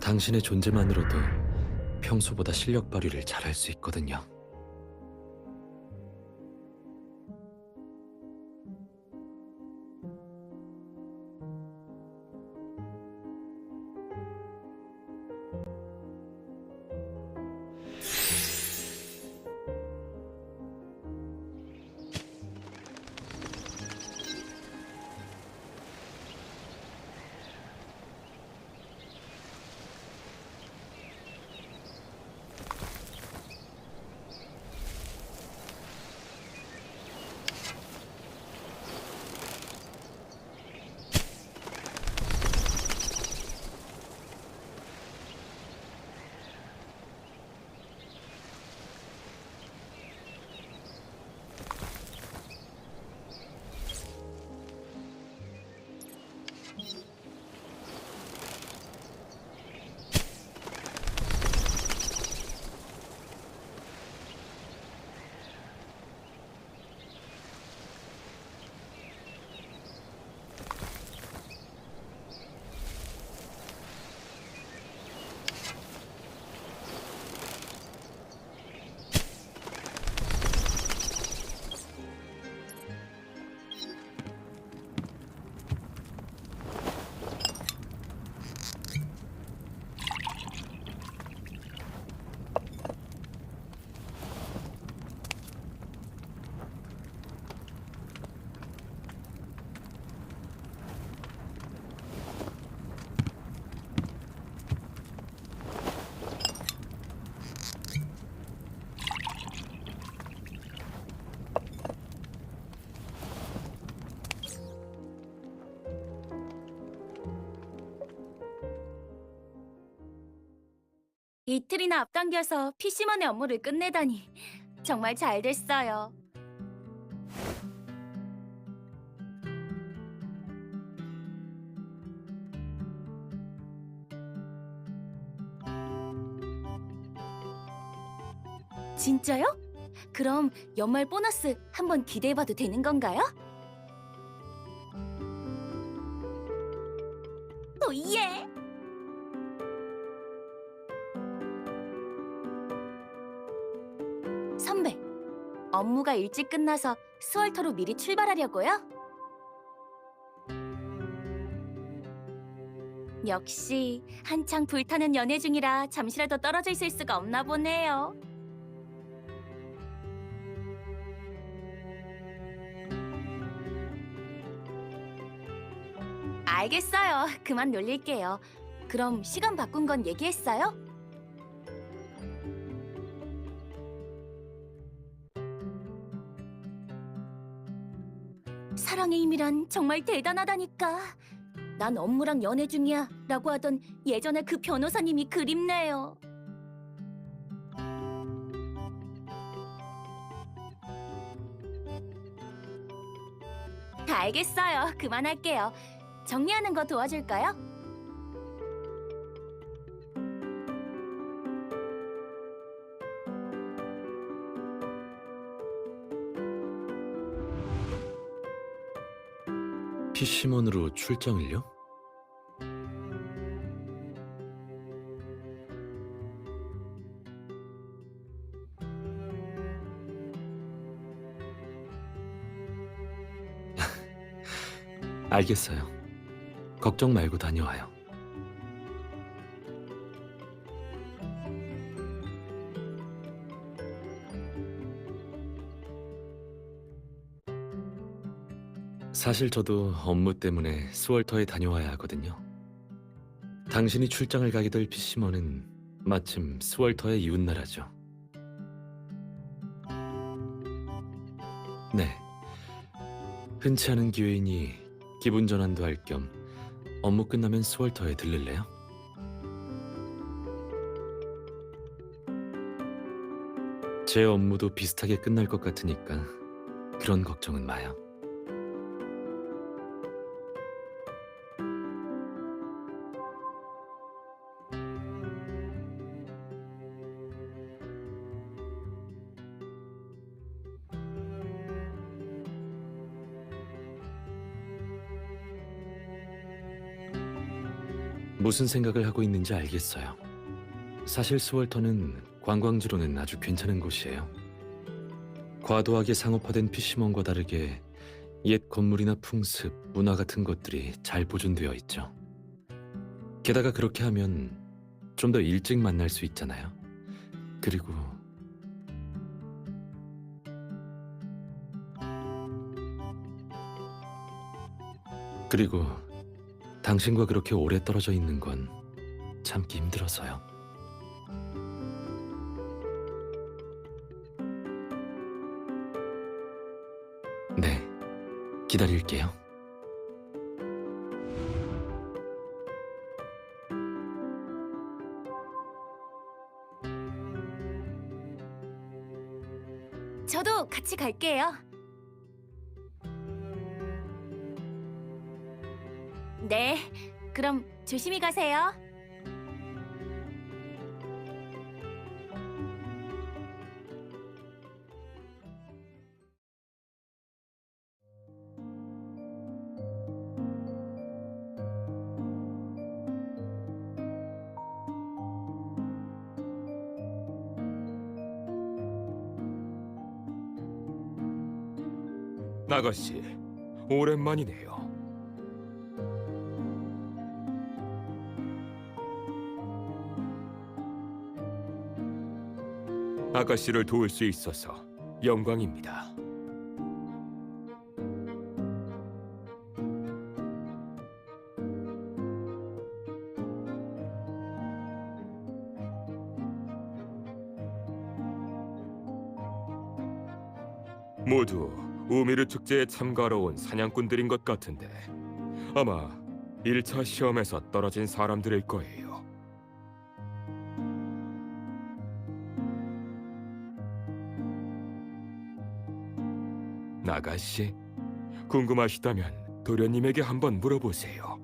당신의 존재만으로도 평소보다 실력 발휘를 잘할 수 있거든요. 이틀이나 앞당겨서 PC만의 업무를 끝내다니 정말 잘 됐어요. 진짜요? 그럼 연말 보너스 한번 기대해봐도 되는 건가요? 오예! 선배, 업무가 일찍 끝나서 스월터로 미리 출발하려고요? 역시 한창 불타는 연애 중이라 잠시라도 떨어져 있을 수가 없나 보네요. 알겠어요. 그만 놀릴게요. 그럼 시간 바꾼 건 얘기했어요? 사랑의 힘이란 정말 대단하다니까. 난 업무랑 연애 중이야 라고 하던 예전에 그 변호사님이 그립네요. 알겠어요. 그만할게요. 정리하는 거 도와줄까요? PC몬으로 출장을요? 알겠어요. 걱정 말고 다녀와요. 사실 저도 업무 때문에 스월터에 다녀와야 하거든요. 당신이 출장을 가게 될 PC몬은 마침 스월터의 이웃나라죠. 네, 흔치 않은 기회이니 기분 전환도 할 겸 업무 끝나면 스월터에 들를래요? 제 업무도 비슷하게 끝날 것 같으니까 그런 걱정은 마요. 무슨 생각을 하고 있는지 알겠어요. 사실 스월터는 관광지로는 아주 괜찮은 곳이에요. 과도하게 상업화된 피시먼과 다르게 옛 건물이나 풍습, 문화 같은 것들이 잘 보존되어 있죠. 게다가 그렇게 하면 좀 더 일찍 만날 수 있잖아요. 그리고 그리고 당신과 그렇게 오래 떨어져 있는 건 참기 힘들어서요. 네, 기다릴게요. 저도 같이 갈게요. 네, 그럼 조심히 가세요. 아가씨, 오랜만이네요. 아가씨를 도울 수 있어서 영광입니다. 모두 우미르 축제에 참가하러 온 사냥꾼들인 것 같은데 아마 1차 시험에서 떨어진 사람들일 거예요. 아가씨, 궁금하시다면 도련님에게 한번 물어보세요.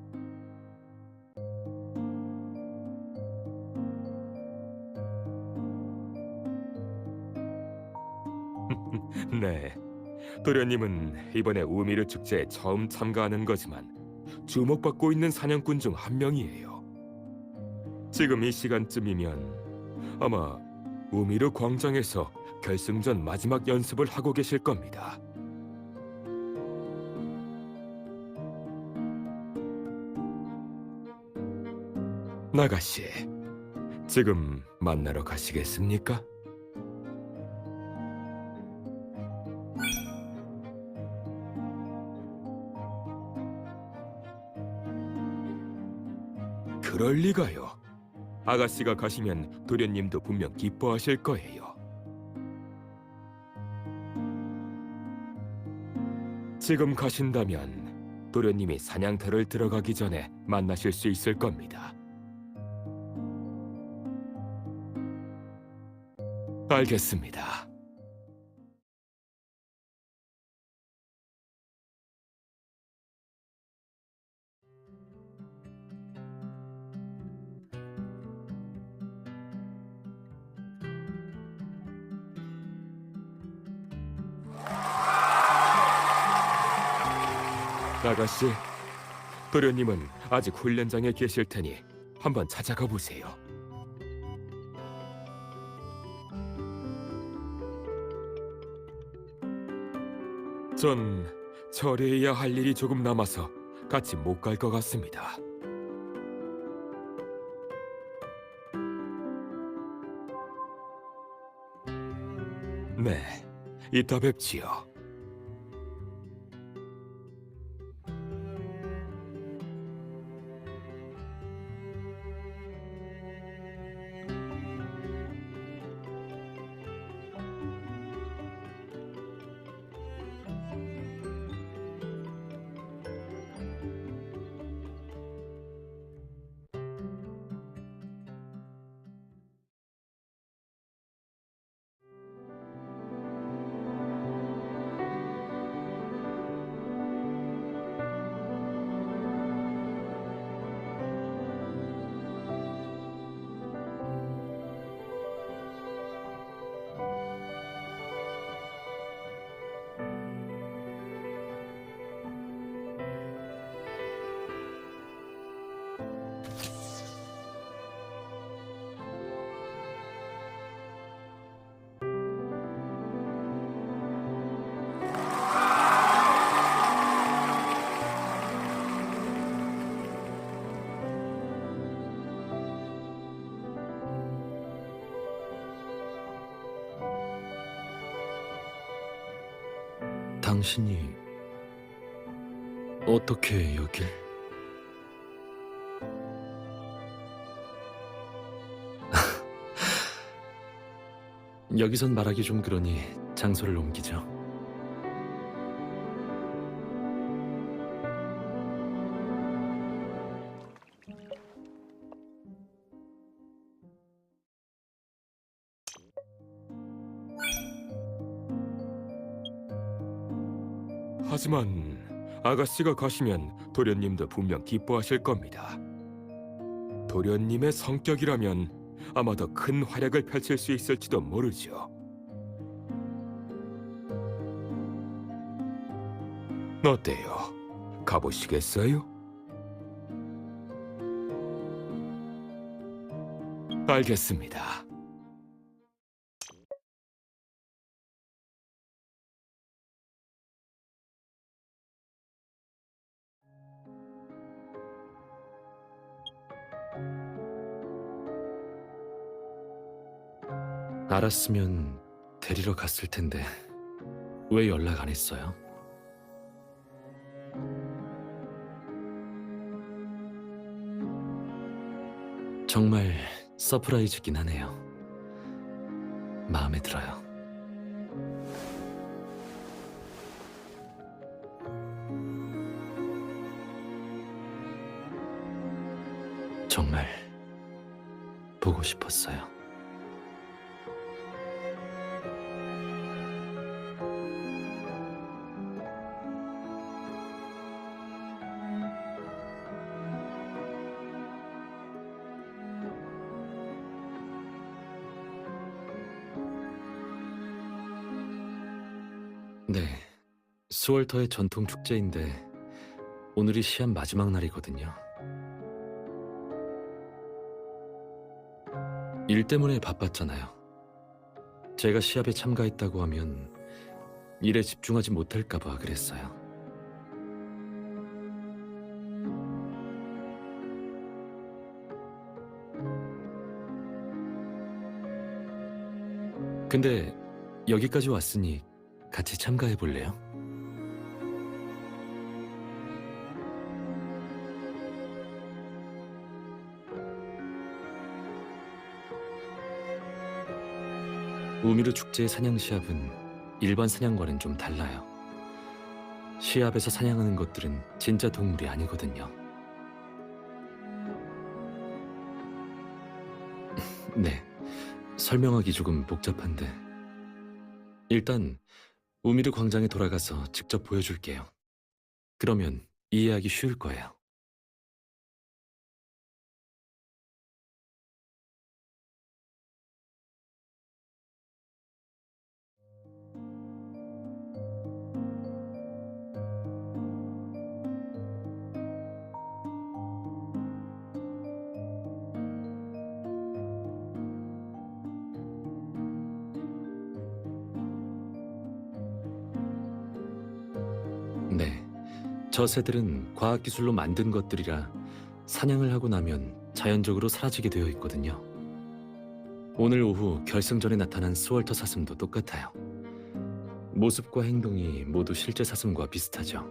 네, 도련님은 이번에 우미르 축제에 처음 참가하는 거지만 주목받고 있는 사냥꾼 중 한 명이에요. 지금 이 시간쯤이면 아마 우미르 광장에서 결승전 마지막 연습을 하고 계실 겁니다. 나가씨, 지금 만나러 가시겠습니까? 그럴 리가요. 아가씨가 가시면 도련님도 분명 기뻐하실 거예요. 지금 가신다면 도련님이 사냥터를 들어가기 전에 만나실 수 있을 겁니다. 알겠습니다. 아가씨, 도련님은 아직 훈련장에 계실 테니 한번 찾아가 보세요. 전 처리해야 할 일이 조금 남아서 같이 못 갈 것 같습니다. 네, 이따 뵙지요. 당신이 어떻게 여길? 여기선 말하기 좀 그러니 장소를 옮기죠. 하지만 아가씨가 가시면 도련님도 분명 기뻐하실 겁니다. 도련님의 성격이라면 아마 더 큰 활약을 펼칠 수 있을지도 모르죠. 어때요? 가보시겠어요? 알겠습니다. 알았으면 데리러 갔을 텐데 왜 연락 안 했어요? 정말 서프라이즈긴 하네요. 마음에 들어요. 정말 보고 싶었어요. 네, 스월터의 전통 축제인데 오늘이 시합 마지막 날이거든요. 일 때문에 바빴잖아요. 제가 시합에 참가했다고 하면 일에 집중하지 못할까 봐 그랬어요. 근데 여기까지 왔으니 같이 참가해 볼래요? 우미르 축제의 사냥 시합은 일반 사냥과는 좀 달라요. 시합에서 사냥하는 것들은 진짜 동물이 아니거든요. 네, 설명하기 조금 복잡한데 일단 우미르 광장에 돌아가서 직접 보여줄게요. 그러면 이해하기 쉬울 거예요. 네, 저 새들은 과학기술로 만든 것들이라 사냥을 하고 나면 자연적으로 사라지게 되어 있거든요. 오늘 오후 결승전에 나타난 스월터 사슴도 똑같아요. 모습과 행동이 모두 실제 사슴과 비슷하죠.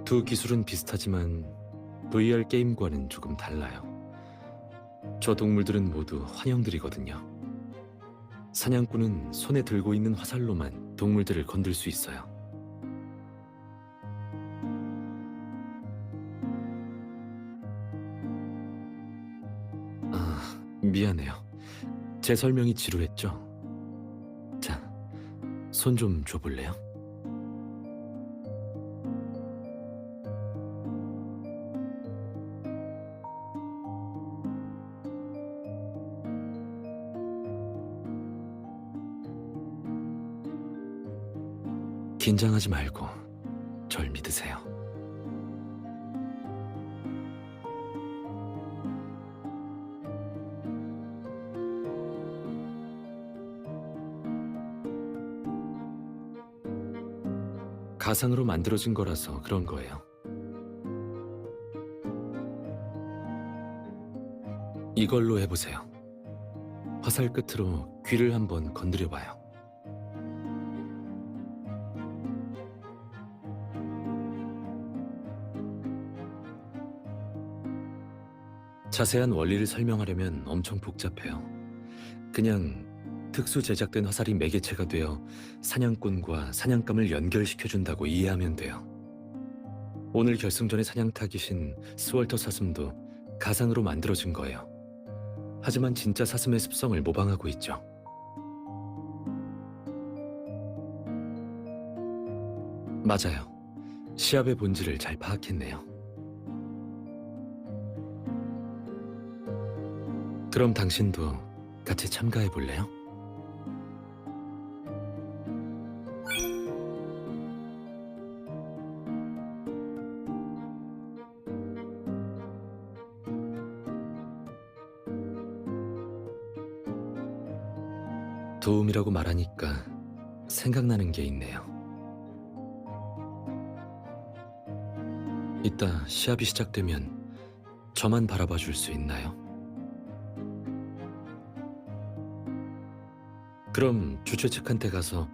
두 기술은 비슷하지만 VR 게임과는 조금 달라요. 저 동물들은 모두 환영들이거든요. 사냥꾼은 손에 들고 있는 화살로만 동물들을 건들 수 있어요. 아, 미안해요. 제 설명이 지루했죠? 자, 손 좀 줘볼래요? 긴장하지 말고 절 믿으세요. 가상으로 만들어진 거라서 그런 거예요. 이걸로 해보세요. 화살 끝으로 귀를 한번 건드려봐요. 자세한 원리를 설명하려면 엄청 복잡해요. 그냥 특수 제작된 화살이 매개체가 되어 사냥꾼과 사냥감을 연결시켜준다고 이해하면 돼요. 오늘 결승전의 사냥 타깃인 스월터 사슴도 가상으로 만들어진 거예요. 하지만 진짜 사슴의 습성을 모방하고 있죠. 맞아요. 시합의 본질을 잘 파악했네요. 그럼 당신도 같이 참가해 볼래요? 도움이라고 말하니까 생각나는 게 있네요. 이따 시합이 시작되면 저만 바라봐 줄 수 있나요? 그럼 주최 측한테 가서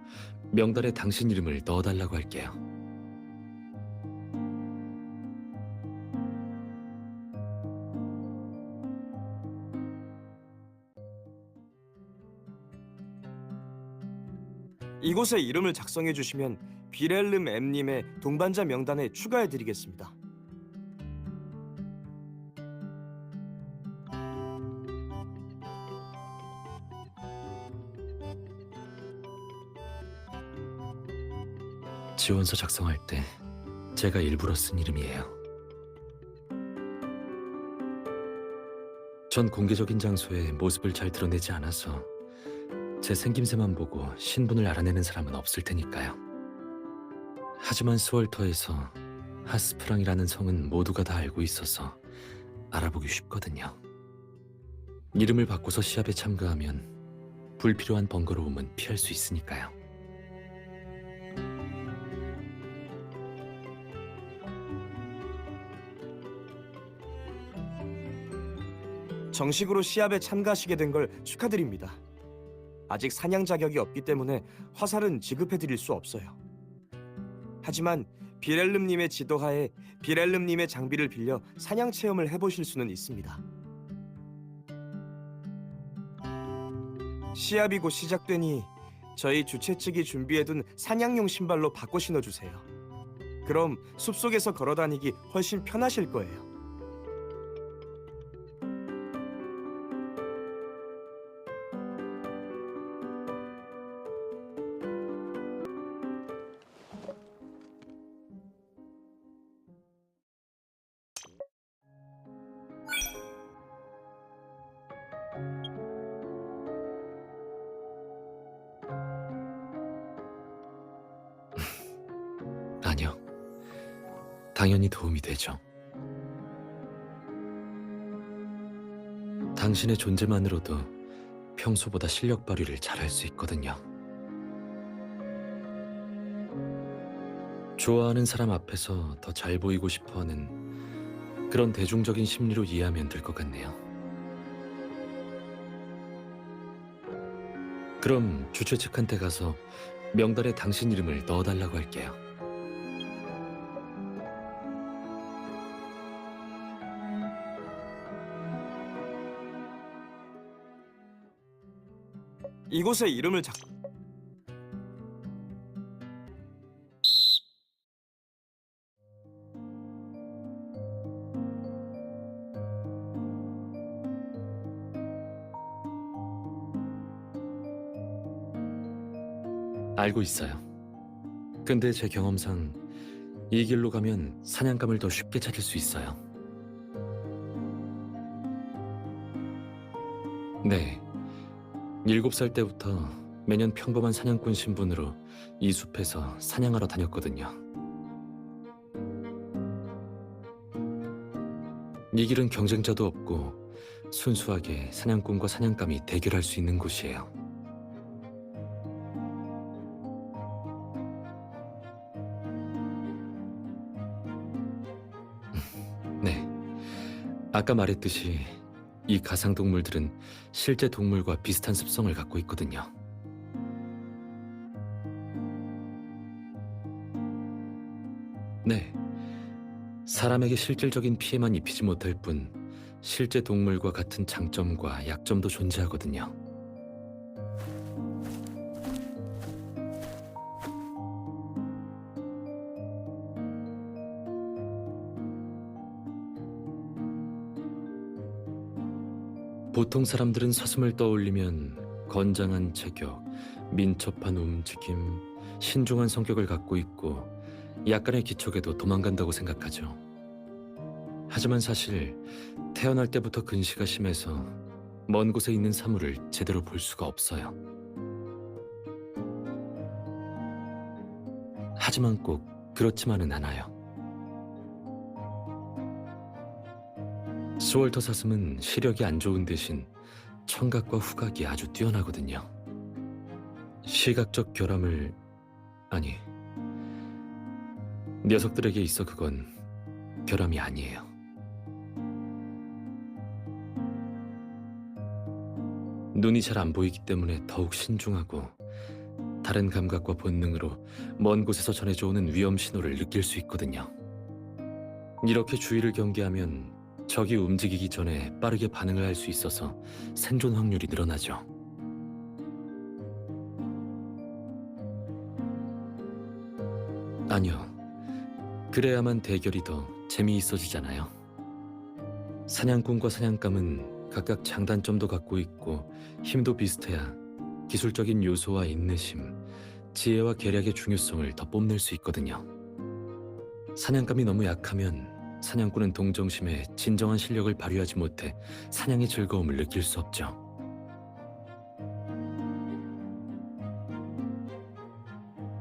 명단에 당신 이름을 넣어달라고 할게요. 이곳에 이름을 작성해 주시면 비렐름 M님의 동반자 명단에 추가해 드리겠습니다. 지원서 작성할 때 제가 일부러 쓴 이름이에요. 전 공개적인 장소에 모습을 잘 드러내지 않아서 제 생김새만 보고 신분을 알아내는 사람은 없을 테니까요. 하지만 스월터에서 하스프랑이라는 성은 모두가 다 알고 있어서 알아보기 쉽거든요. 이름을 바꿔서 시합에 참가하면 불필요한 번거로움은 피할 수 있으니까요. 정식으로 시합에 참가하시게 된 걸 축하드립니다. 아직 사냥 자격이 없기 때문에 화살은 지급해 드릴 수 없어요. 하지만 비렐름님의 지도하에 비렐름님의 장비를 빌려 사냥 체험을 해보실 수는 있습니다. 시합이 곧 시작되니 저희 주최 측이 준비해둔 사냥용 신발로 바꿔 신어주세요. 그럼 숲속에서 걸어다니기 훨씬 편하실 거예요. 아니요. 당연히 도움이 되죠. 당신의 존재만으로도 평소보다 실력 발휘를 잘할 수 있거든요. 좋아하는 사람 앞에서 더 잘 보이고 싶어하는 그런 대중적인 심리로 이해하면 될 것 같네요. 그럼 주최 측한테 가서 명단에 당신 이름을 넣어달라고 할게요. 이곳에 이름을 알고 있어요. 근데 제 경험상 이 길로 가면 사냥감을 더 쉽게 찾을 수 있어요. 네. 7살 때부터 매년 평범한 사냥꾼 신분으로 이 숲에서 사냥하러 다녔거든요. 이 길은 경쟁자도 없고 순수하게 사냥꾼과 사냥감이 대결할 수 있는 곳이에요. 네. 아까 말했듯이 이 가상동물들은 실제 동물과 비슷한 습성을 갖고 있거든요. 네. 사람에게 실질적인 피해만 입히지 못할 뿐 실제 동물과 같은 장점과 약점도 존재하거든요. 보통 사람들은 사슴을 떠올리면 건장한 체격, 민첩한 움직임, 신중한 성격을 갖고 있고 약간의 기척에도 도망간다고 생각하죠. 하지만 사실 태어날 때부터 근시가 심해서 먼 곳에 있는 사물을 제대로 볼 수가 없어요. 하지만 꼭 그렇지만은 않아요. 스월터 사슴은 시력이 안 좋은 대신 청각과 후각이 아주 뛰어나거든요. 시각적 결함을... 아니, 녀석들에게 있어 그건 결함이 아니에요. 눈이 잘 안 보이기 때문에 더욱 신중하고 다른 감각과 본능으로 먼 곳에서 전해져 오는 위험 신호를 느낄 수 있거든요. 이렇게 주위를 경계하면 적이 움직이기 전에 빠르게 반응을 할 수 있어서 생존 확률이 늘어나죠. 아니요. 그래야만 대결이 더 재미있어지잖아요. 사냥꾼과 사냥감은 각각 장단점도 갖고 있고 힘도 비슷해야 기술적인 요소와 인내심, 지혜와 계략의 중요성을 더 뽐낼 수 있거든요. 사냥감이 너무 약하면 사냥꾼은 동정심에 진정한 실력을 발휘하지 못해 사냥의 즐거움을 느낄 수 없죠.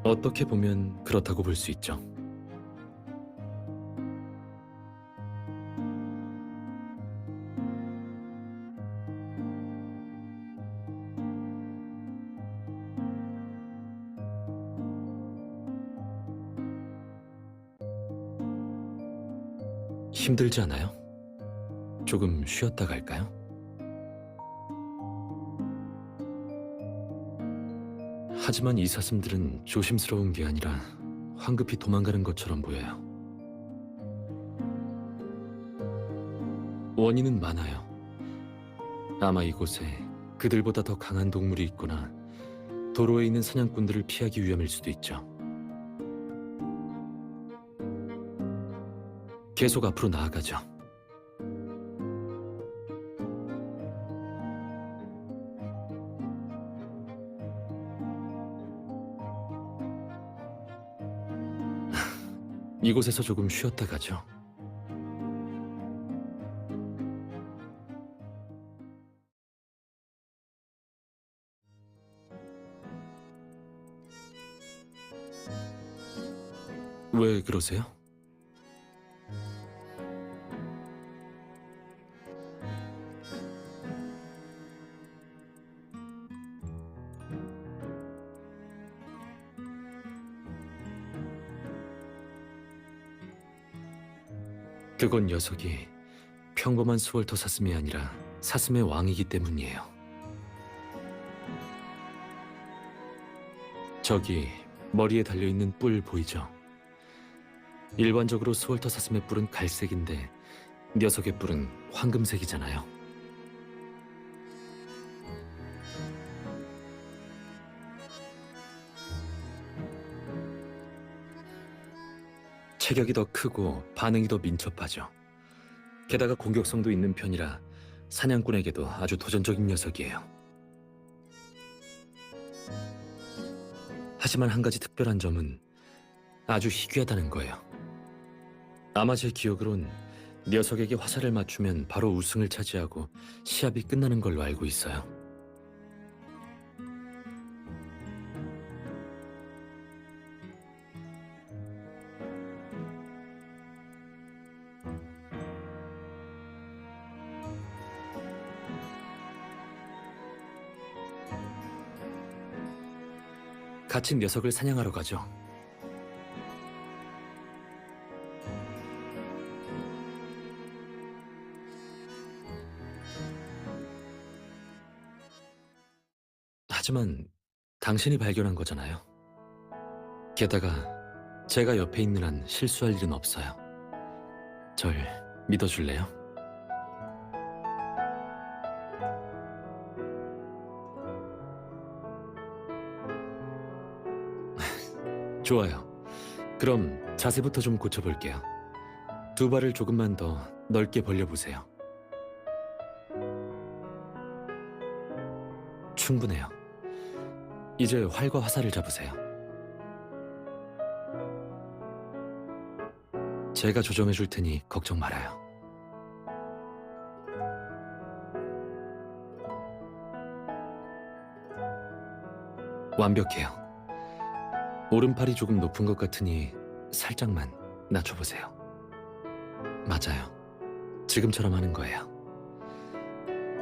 어떻게 보면 그렇다고 볼 수 있죠. 힘들지 않아요? 조금 쉬었다 갈까요? 하지만 이 사슴들은 조심스러운 게 아니라 황급히 도망가는 것처럼 보여요. 원인은 많아요. 아마 이곳에 그들보다 더 강한 동물이 있거나 도로에 있는 사냥꾼들을 피하기 위함일 수도 있죠. 계속 앞으로 나아가죠. 이곳에서 조금 쉬었다 가죠. 왜 그러세요? 그건 녀석이 평범한 스월터 사슴이 아니라 사슴의 왕이기 때문이에요. 저기 머리에 달려있는 뿔 보이죠? 일반적으로 스월터 사슴의 뿔은 갈색인데 녀석의 뿔은 황금색이잖아요. 체격이 더 크고 반응이 더 민첩하죠. 게다가 공격성도 있는 편이라 사냥꾼에게도 아주 도전적인 녀석이에요. 하지만 한 가지 특별한 점은 아주 희귀하다는 거예요. 아마 제 기억으론 녀석에게 화살을 맞추면 바로 우승을 차지하고 시합이 끝나는 걸로 알고 있어요. 갇힌 녀석을 사냥하러 가죠. 하지만 당신이 발견한 거잖아요. 게다가 제가 옆에 있는 한 실수할 일은 없어요. 절 믿어줄래요? 좋아요. 그럼 자세부터 좀 고쳐볼게요. 두 발을 조금만 더 넓게 벌려보세요. 충분해요. 이제 활과 화살을 잡으세요. 제가 조정해 줄 테니 걱정 말아요. 완벽해요. 오른팔이 조금 높은 것 같으니 살짝만 낮춰보세요. 맞아요. 지금처럼 하는 거예요.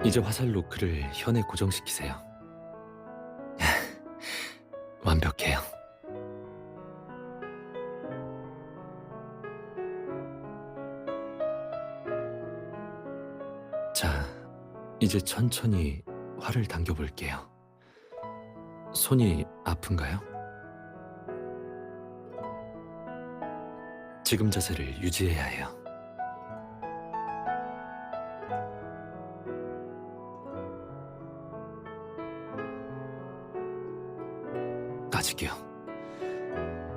이제 화살 노크를 현에 고정시키세요. 완벽해요. 자, 이제 천천히 활을 당겨볼게요. 손이 아픈가요? 지금 자세를 유지해야 해요. 아직이요.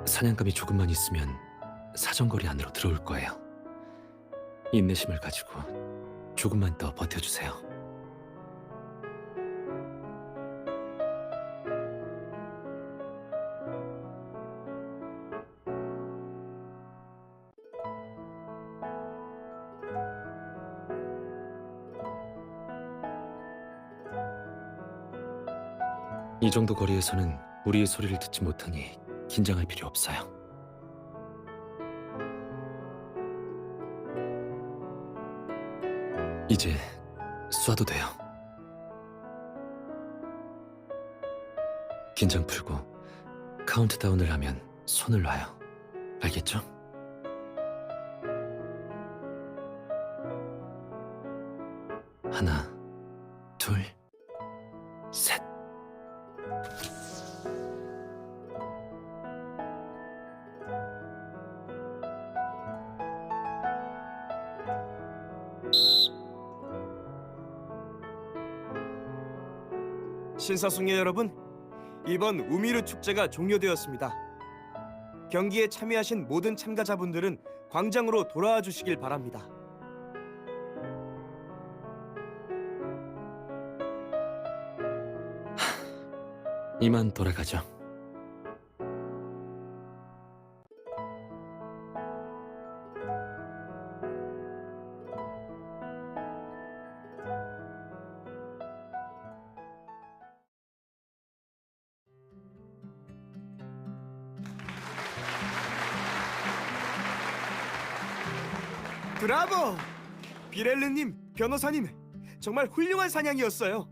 사냥감이 조금만 있으면 사정거리 안으로 들어올 거예요. 인내심을 가지고 조금만 더 버텨주세요. 이 정도 거리에서는 우리의 소리를 듣지 못하니 긴장할 필요 없어요. 이제 쏴도 돼요. 긴장 풀고 카운트다운을 하면 손을 놔요. 알겠죠? 하나, 둘, 셋. 신사숙녀 여러분, 이번 우미르 축제가 종료되었습니다. 경기에 참여하신 모든 참가자분들은 광장으로 돌아와 주시길 바랍니다. 이만 돌아가죠. 브라보! 비렐르님, 변호사님, 정말 훌륭한 사냥이었어요.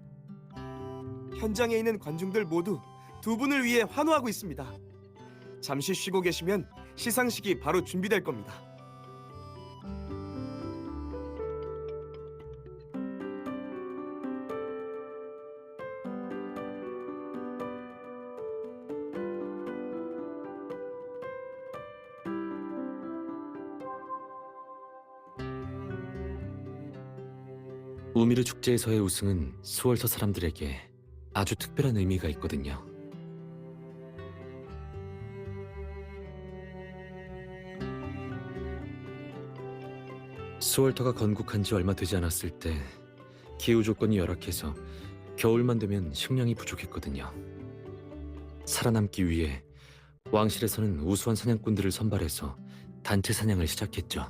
현장에 있는 관중들 모두 두 분을 위해 환호하고 있습니다. 잠시 쉬고 계시면 시상식이 바로 준비될 겁니다. 우미르 축제에서의 우승은 수월터 사람들에게 아주 특별한 의미가 있거든요. 수월터가 건국한 지 얼마 되지 않았을 때 기후 조건이 열악해서 겨울만 되면 식량이 부족했거든요. 살아남기 위해 왕실에서는 우수한 사냥꾼들을 선발해서 단체 사냥을 시작했죠.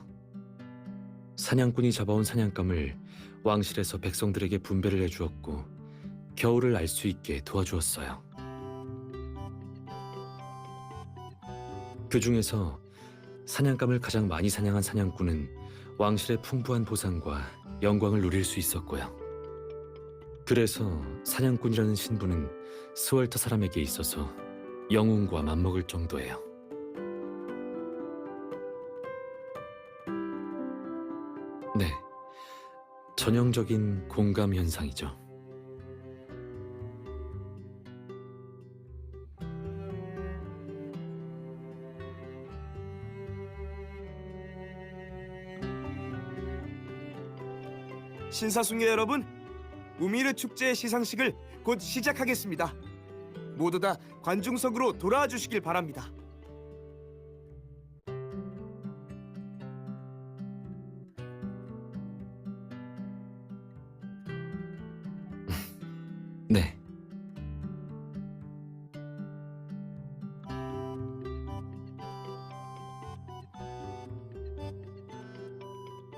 사냥꾼이 잡아온 사냥감을 왕실에서 백성들에게 분배를 해주었고 겨울을 알 수 있게 도와주었어요. 그 중에서 사냥감을 가장 많이 사냥한 사냥꾼은 왕실의 풍부한 보상과 영광을 누릴 수 있었고요. 그래서 사냥꾼이라는 신분은 스월터 사람에게 있어서 영웅과 맞먹을 정도예요. 네, 전형적인 공감 현상이죠. 신사숙녀 여러분, 우미르 축제의 시상식을 곧 시작하겠습니다. 모두 다 관중석으로 돌아와 주시길 바랍니다.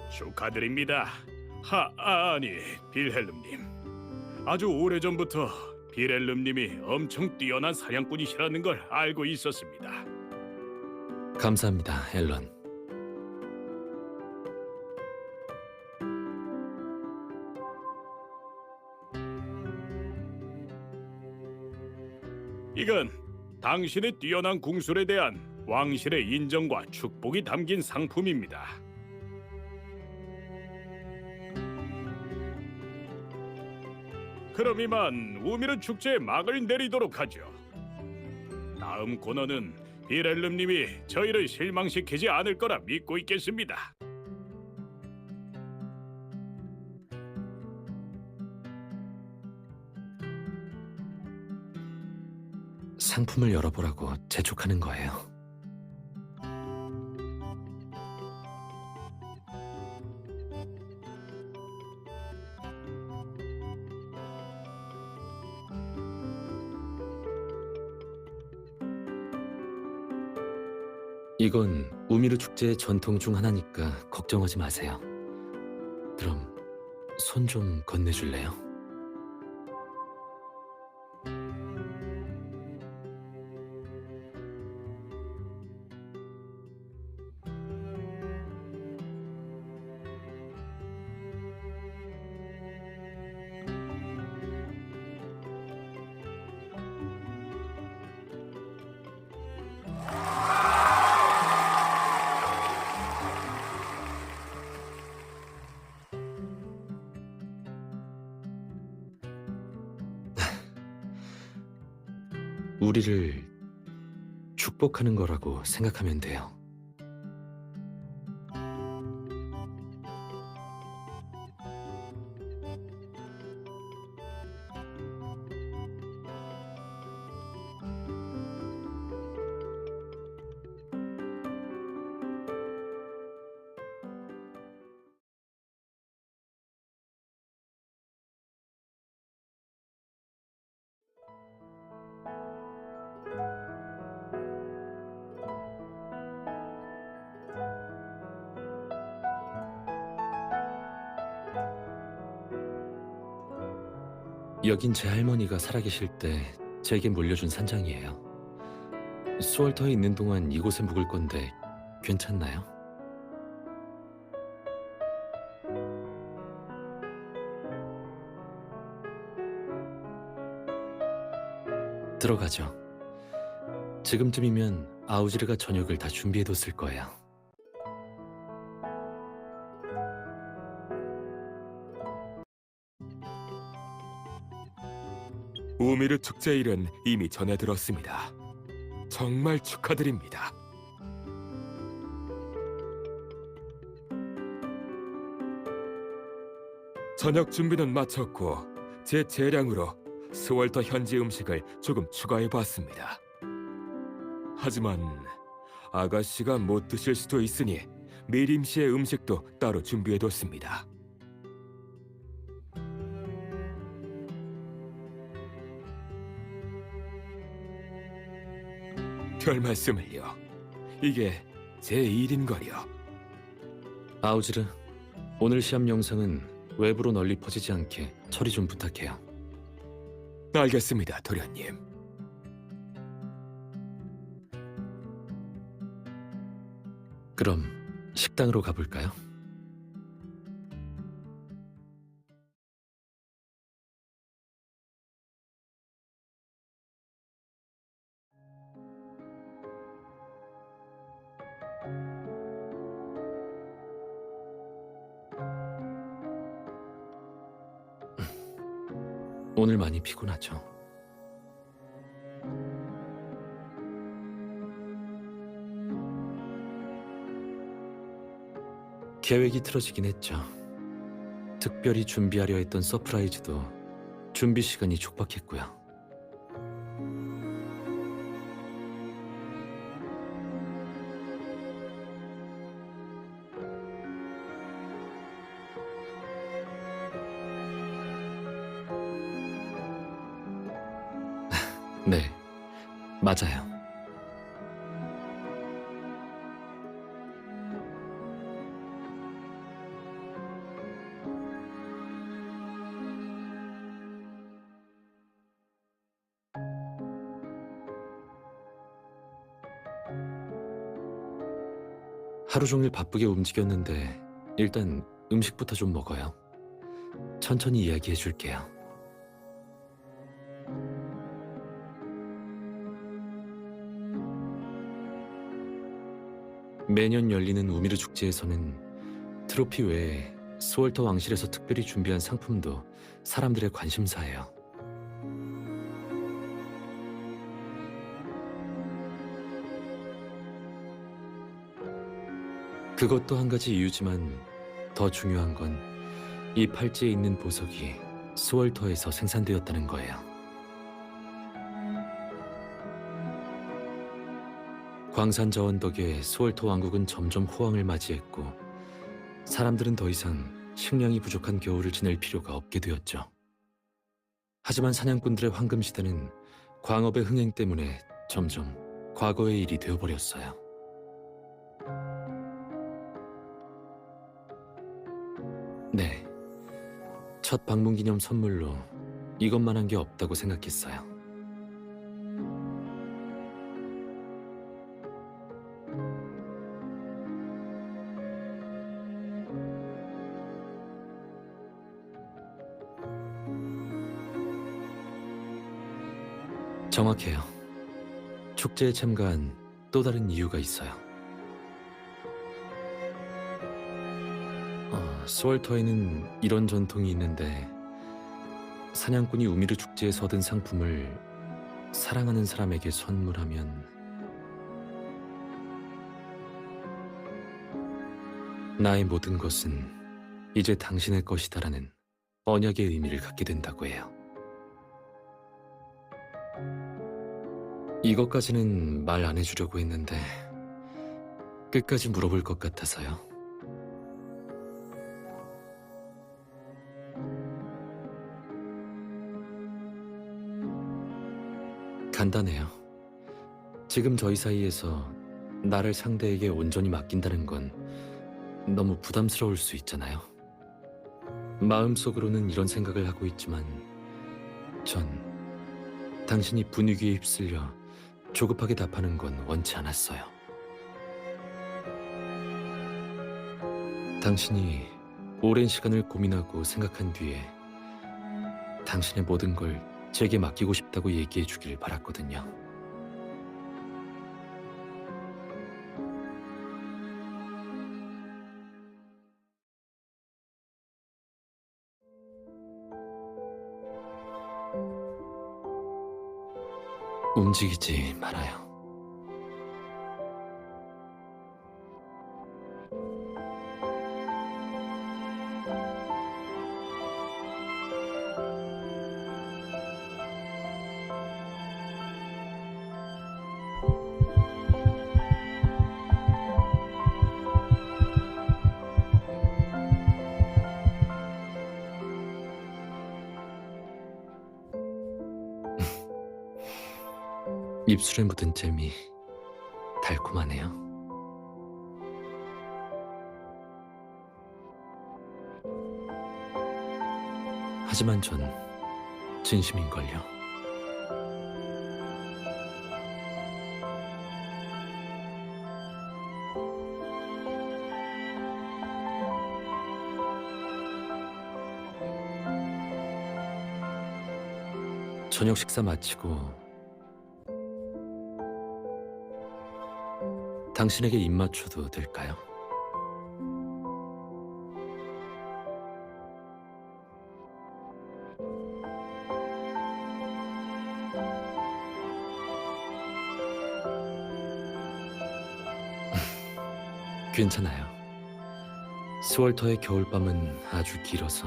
축하드립니다. 아니, 빌헬름님. 아주 오래전부터 빌헬름님이 엄청 뛰어난 사냥꾼이시라는 걸 알고 있었습니다. 감사합니다, 앨런. 이건 당신의 뛰어난 궁술에 대한 왕실의 인정과 축복이 담긴 상품입니다. 그럼 이만 우미르 축제의 막을 내리도록 하죠. 다음 코너는 비렐름님이 저희를 실망시키지 않을 거라 믿고 있겠습니다. 상품을 열어보라고 재촉하는 거예요. 이건 우미르 축제의 전통 중 하나니까 걱정하지 마세요. 그럼 손 좀 건네줄래요? 우리를 축복하는 거라고 생각하면 돼요. 여긴 제 할머니가 살아계실 때 제게 물려준 산장이에요. 수월터에 있는 동안 이곳에 묵을 건데 괜찮나요? 들어가죠. 지금쯤이면 아우지르가 저녁을 다 준비해뒀을 거예요. 우미르 축제 일은 이미 전해 들었습니다. 정말 축하드립니다. 저녁 준비는 마쳤고 제 재량으로 스월터 현지 음식을 조금 추가해 봤습니다. 하지만 아가씨가 못 드실 수도 있으니 미림 씨의 음식도 따로 준비해 뒀습니다. 별 말씀을요. 이게 제 일인걸요. 아우지르, 오늘 시합 영상은 외부로 널리 퍼지지 않게 처리 좀 부탁해요. 알겠습니다, 도련님. 그럼 식당으로 가볼까요? 오늘 많이 피곤하죠. 계획이 틀어지긴 했죠. 특별히 준비하려 했던 서프라이즈도 준비 시간이 촉박했고요. 네, 맞아요. 하루 종일 바쁘게 움직였는데 일단 음식부터 좀 먹어요. 천천히 이야기해 줄게요. 매년 열리는 우미르 축제에서는 트로피 외에 스월터 왕실에서 특별히 준비한 상품도 사람들의 관심사예요. 그것도 한 가지 이유지만 더 중요한 건 이 팔찌에 있는 보석이 스월터에서 생산되었다는 거예요. 광산 자원 덕에 스월터 왕국은 점점 호황을 맞이했고 사람들은 더 이상 식량이 부족한 겨울을 지낼 필요가 없게 되었죠. 하지만 사냥꾼들의 황금 시대는 광업의 흥행 때문에 점점 과거의 일이 되어버렸어요. 네, 첫 방문 기념 선물로 이것만한 게 없다고 생각했어요. 정확해요. 축제에 참가한 또 다른 이유가 있어요. 스월터에는 이런 전통이 있는데 사냥꾼이 우미르 축제에서 얻은 상품을 사랑하는 사람에게 선물하면 나의 모든 것은 이제 당신의 것이다라는 언약의 의미를 갖게 된다고 해요. 이것까지는 말 안 해주려고 했는데 끝까지 물어볼 것 같아서요. 간단해요. 지금 저희 사이에서 나를 상대에게 온전히 맡긴다는 건 너무 부담스러울 수 있잖아요. 마음속으로는 이런 생각을 하고 있지만 전 당신이 분위기에 휩쓸려 조급하게 답하는 건 원치 않았어요. 당신이 오랜 시간을 고민하고 생각한 뒤에 당신의 모든 걸 제게 맡기고 싶다고 얘기해 주길 바랐거든요. 움직이지 말아요. 입술에 묻은 잼이 달콤하네요. 하지만 전 진심인걸요. 저녁 식사 마치고 당신에게 입 맞춰도 될까요? 괜찮아요. 스월터의 겨울밤은 아주 길어서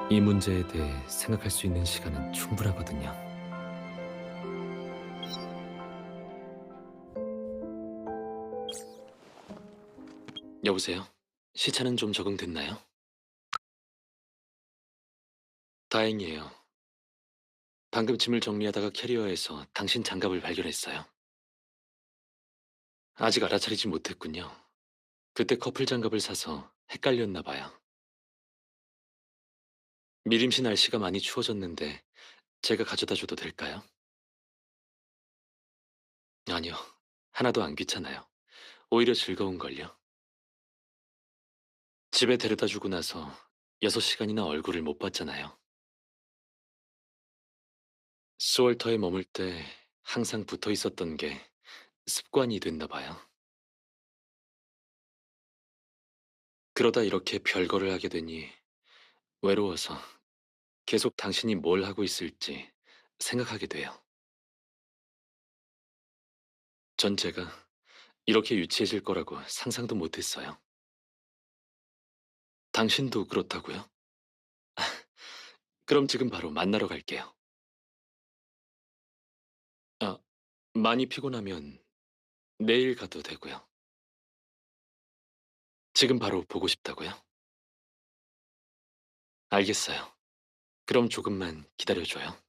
이 문제에 대해 생각할 수 있는 시간은 충분하거든요. 여보세요? 시차는 좀 적응됐나요? 다행이에요. 방금 짐을 정리하다가 캐리어에서 당신 장갑을 발견했어요. 아직 알아차리지 못했군요. 그때 커플 장갑을 사서 헷갈렸나 봐요. 미림시 날씨가 많이 추워졌는데 제가 가져다 줘도 될까요? 아니요. 하나도 안 귀찮아요. 오히려 즐거운걸요. 집에 데려다 주고 나서 6시간이나 얼굴을 못 봤잖아요. 스월터에 머물 때 항상 붙어 있었던 게 습관이 됐나 봐요. 그러다 이렇게 별거를 하게 되니 외로워서 계속 당신이 뭘 하고 있을지 생각하게 돼요. 전 제가 이렇게 유치해질 거라고 상상도 못했어요. 당신도 그렇다고요? 그럼 지금 바로 만나러 갈게요. 아, 많이 피곤하면 내일 가도 되고요. 지금 바로 보고 싶다고요? 알겠어요. 그럼 조금만 기다려줘요.